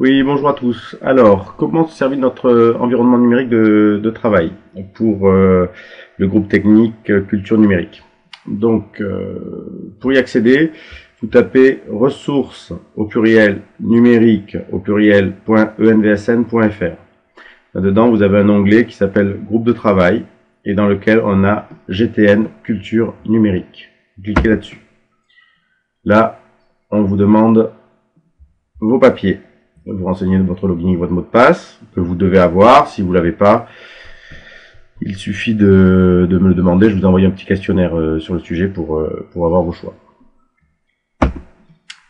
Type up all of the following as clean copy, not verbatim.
Oui, bonjour à tous. Alors, comment se servir de notre environnement numérique de travail pour le groupe technique culture numérique? Donc, pour y accéder, vous tapez ressources au pluriel numérique au pluriel .envsn.fr. Là-dedans, vous avez un onglet qui s'appelle groupe de travail et dans lequel on a GTN culture numérique. Cliquez là-dessus. Là, on vous demande vos papiers. Vous renseignez votre login et votre mot de passe que vous devez avoir. Si vous ne l'avez pas, il suffit de me le demander. Je vous envoie un petit questionnaire sur le sujet pour avoir vos choix.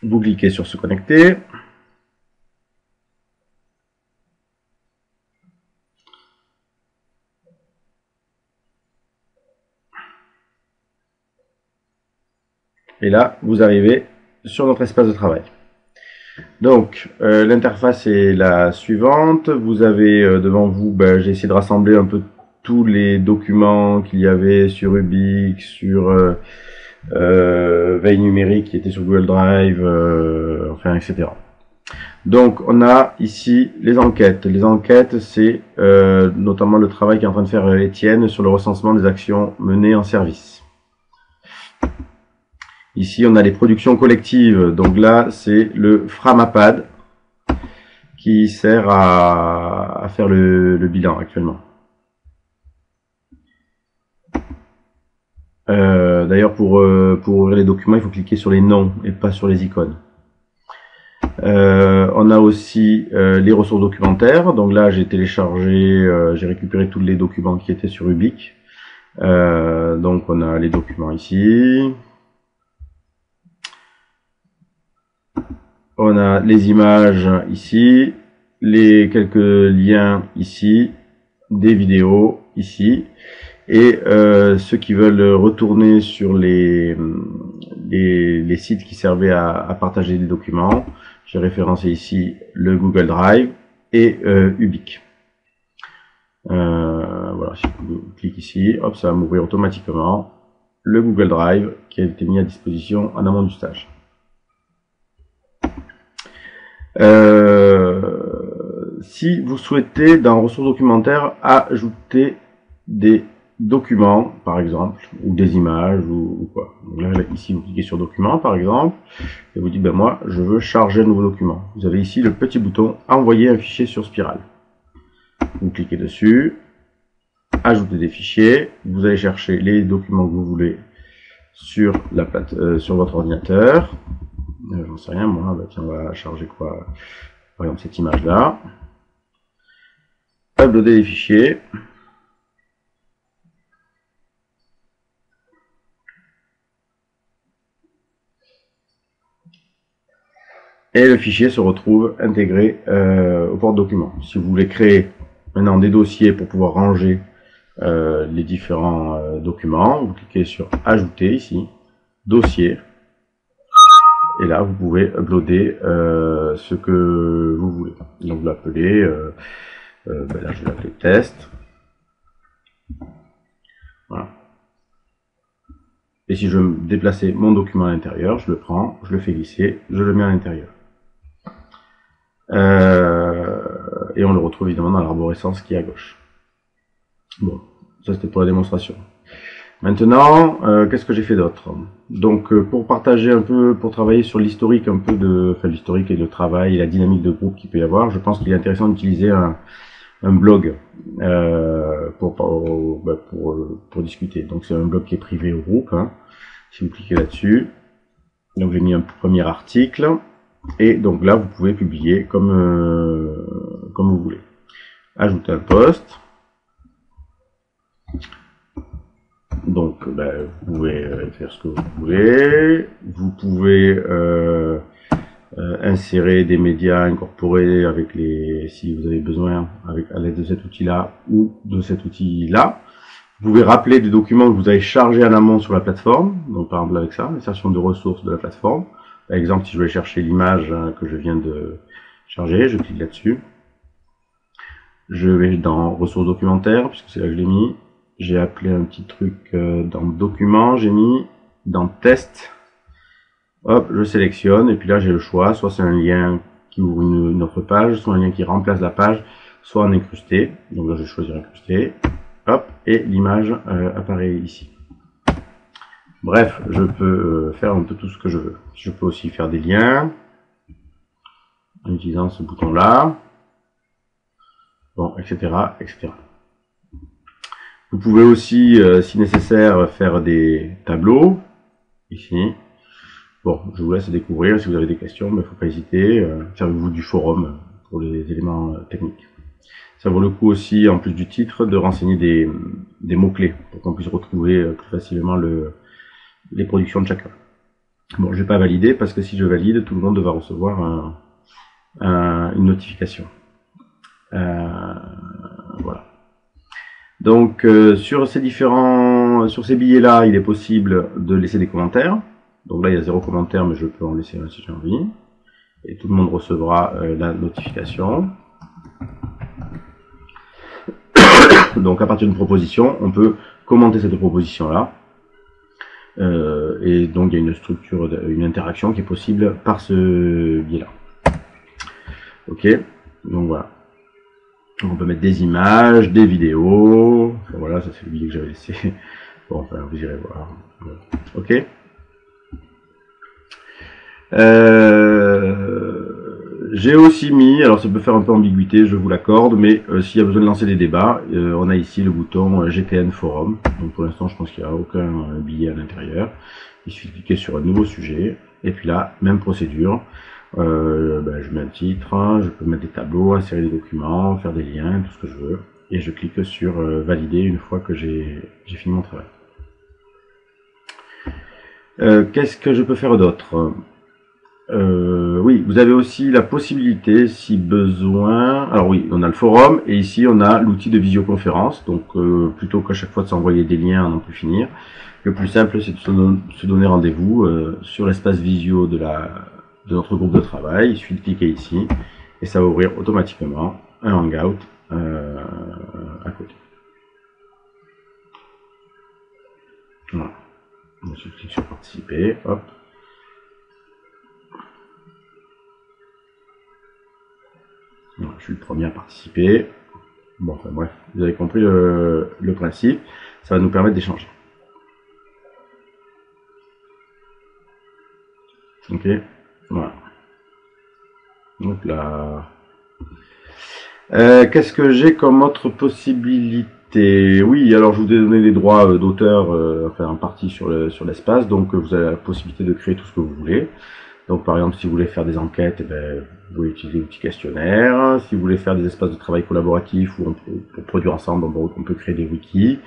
Vous cliquez sur se connecter. Et là, vous arrivez sur notre espace de travail. Donc, l'interface est la suivante. Vous avez devant vous, j'ai essayé de rassembler un peu tous les documents qu'il y avait sur Ubix, sur Veille numérique qui était sur Google Drive, enfin, etc. Donc, on a ici les enquêtes. Les enquêtes, c'est notamment le travail qu'est en train de faire Étienne sur le recensement des actions menées en service. Ici, on a les productions collectives. Donc là, c'est le Framapad qui sert à faire le bilan actuellement. D'ailleurs, pour ouvrir les documents, il faut cliquer sur les noms et pas sur les icônes. On a aussi les ressources documentaires. Donc là, j'ai téléchargé, j'ai récupéré tous les documents qui étaient sur Ubique. Donc on a les documents ici. On a les images ici, les quelques liens ici, des vidéos ici, et ceux qui veulent retourner sur les sites qui servaient à partager des documents, j'ai référencé ici le Google Drive et Ubique. Voilà, si je clique ici, hop, ça va m'ouvrir automatiquement le Google Drive qui a été mis à disposition en amont du stage. Si vous souhaitez dans ressources documentaires ajouter des documents par exemple ou des images ou quoi, donc là ici vous cliquez sur documents par exemple et vous dites moi je veux charger un nouveau document. Vous avez ici le petit bouton envoyer un fichier sur Spiral, vous cliquez dessus, ajouter des fichiers, vous allez chercher les documents que vous voulez sur la sur votre ordinateur. J'en sais rien moi, tiens, on va charger quoi, par exemple cette image là, uploader les fichiers, et le fichier se retrouve intégré au porte-document. Si vous voulez créer maintenant des dossiers pour pouvoir ranger les différents documents, vous cliquez sur ajouter ici, dossier, et là vous pouvez uploader ce que vous voulez. Donc vous l'appelez, là je vais l'appeler test. Voilà. Et si je veux déplacer mon document à l'intérieur, je le prends, je le fais glisser, je le mets à l'intérieur. Et on le retrouve évidemment dans l'arborescence qui est à gauche. Bon, ça c'était pour la démonstration. Maintenant, qu'est-ce que j'ai fait d'autre? Donc, pour partager un peu, pour travailler sur l'historique un peu l'historique et le travail et la dynamique de groupe qu'il peut y avoir, je pense qu'il est intéressant d'utiliser un blog pour discuter. Donc, c'est un blog qui est privé au groupe. Hein. Si vous cliquez là-dessus, donc j'ai mis un premier article. Et donc là, vous pouvez publier comme vous voulez. Ajouter un post. Donc, vous pouvez faire ce que vous voulez. Vous pouvez insérer des médias incorporés avec si vous avez besoin, à l'aide de cet outil-là ou de cet outil-là. Vous pouvez rappeler des documents que vous avez chargés en amont sur la plateforme. Donc, par exemple avec ça, l'insertion de ressources de la plateforme. Par exemple, si je vais chercher l'image que je viens de charger, je clique là-dessus. Je vais dans ressources documentaires, puisque c'est là que je l'ai mis. J'ai appelé un petit truc dans documents, j'ai mis dans test. Hop, je sélectionne, et puis là j'ai le choix, soit c'est un lien qui ouvre une autre page, soit un lien qui remplace la page, soit en incrusté. Donc là je vais choisir incrusté, hop, et l'image apparaît ici. Bref, je peux faire un peu tout ce que je veux. Je peux aussi faire des liens en utilisant ce bouton là, bon, etc., etc. Vous pouvez aussi, si nécessaire, faire des tableaux ici. Bon, je vous laisse découvrir. Si vous avez des questions, il ne faut pas hésiter. Servez-vous du forum pour les éléments techniques. Ça vaut le coup aussi, en plus du titre, de renseigner des mots-clés pour qu'on puisse retrouver plus facilement les productions de chacun. Bon, je ne vais pas valider parce que si je valide, tout le monde va recevoir une notification. Voilà. Donc, sur ces billets-là, il est possible de laisser des commentaires. Donc là, il y a 0 commentaire, mais je peux en laisser un si j'ai envie. Et tout le monde recevra la notification. Donc, à partir d'une proposition, on peut commenter cette proposition-là. Et donc, il y a une structure, une interaction qui est possible par ce biais-là. Ok, donc voilà. Donc, on peut mettre des images, des vidéos. Enfin, voilà, ça c'est le billet que j'avais laissé. Bon, enfin, vous irez voir. Ok. J'ai aussi mis, alors ça peut faire un peu ambiguïté, je vous l'accorde, mais s'il y a besoin de lancer des débats, on a ici le bouton GTN Forum. Donc pour l'instant, je pense qu'il n'y a aucun billet à l'intérieur. Il suffit de cliquer sur un nouveau sujet, et puis là, même procédure. Je mets un titre, je peux mettre des tableaux, insérer des documents, faire des liens, tout ce que je veux, et je clique sur valider une fois que j'ai fini mon travail. Qu'est-ce que je peux faire d'autre? Oui, vous avez aussi la possibilité, si besoin, alors oui, on a le forum, et ici on a l'outil de visioconférence, donc plutôt qu'à chaque fois de s'envoyer des liens à n'en plus finir, le plus simple c'est de se donner rendez-vous sur l'espace visio de notre groupe de travail. Il suffit de cliquer ici, et ça va ouvrir automatiquement un hangout à côté. Voilà. Je clique sur participer, hop. Voilà, je suis le premier à participer. Bon, enfin bref, vous avez compris le principe. Ça va nous permettre d'échanger. Ok, voilà. Donc là, qu'est-ce que j'ai comme autre possibilité? Oui, alors je vous ai donné les droits d'auteur, enfin en partie sur l'espace, donc vous avez la possibilité de créer tout ce que vous voulez. Donc par exemple, si vous voulez faire des enquêtes, vous pouvez utiliser l'outil questionnaire. Si vous voulez faire des espaces de travail collaboratifs ou pour produire ensemble, on peut créer des wikis.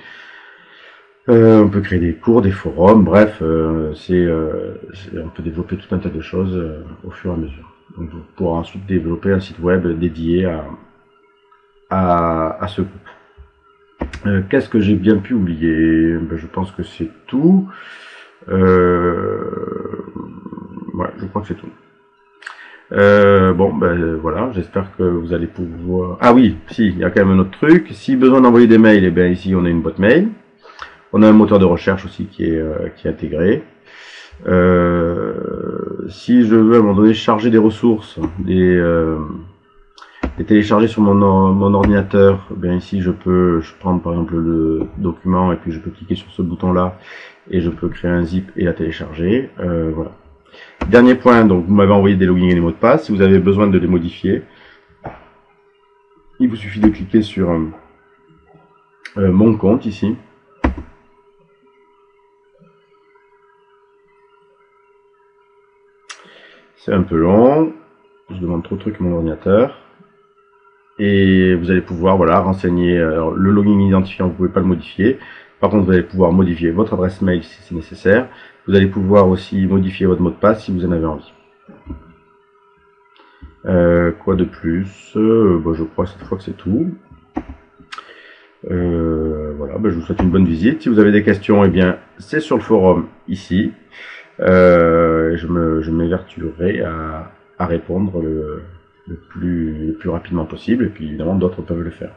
On peut créer des cours, des forums, bref, on peut développer tout un tas de choses au fur et à mesure. Donc vous pourrez ensuite développer un site web dédié à ce groupe. Qu'est-ce que j'ai bien pu oublier? Je pense que c'est tout. Ouais, je crois que c'est tout. Voilà, j'espère que vous allez pouvoir... Ah oui, si, il y a quand même un autre truc. Si besoin d'envoyer des mails, ici on a une boîte mail. On a un moteur de recherche aussi qui est intégré. Si je veux à un moment donné charger des ressources, les télécharger sur mon ordinateur, ici je peux prendre par exemple le document et puis je peux cliquer sur ce bouton là et je peux créer un zip et la télécharger. Voilà. Dernier point, donc vous m'avez envoyé des logins et des mots de passe. Si vous avez besoin de les modifier, il vous suffit de cliquer sur mon compte ici. C'est un peu long, je demande trop de trucs à mon ordinateur. Et vous allez pouvoir renseigner le login identifiant, vous ne pouvez pas le modifier. Par contre, vous allez pouvoir modifier votre adresse mail si c'est nécessaire. Vous allez pouvoir aussi modifier votre mot de passe si vous en avez envie. Quoi de plus? Je crois cette fois que c'est tout. Voilà, je vous souhaite une bonne visite. Si vous avez des questions, c'est sur le forum ici. Je m'évertuerai à répondre le plus rapidement possible, et puis évidemment d'autres peuvent le faire.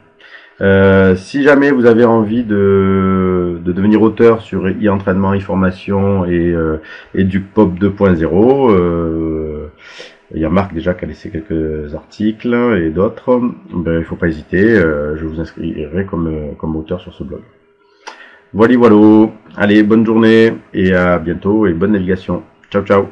Si jamais vous avez envie de devenir auteur sur e-entraînement, e-formation et du POP 2.0, Il y a Marc déjà qui a laissé quelques articles et d'autres. Ben, il ne faut pas hésiter, je vous inscrirai comme auteur sur ce blog. Voilà, voilà. Allez, bonne journée et à bientôt et bonne navigation. Ciao, ciao.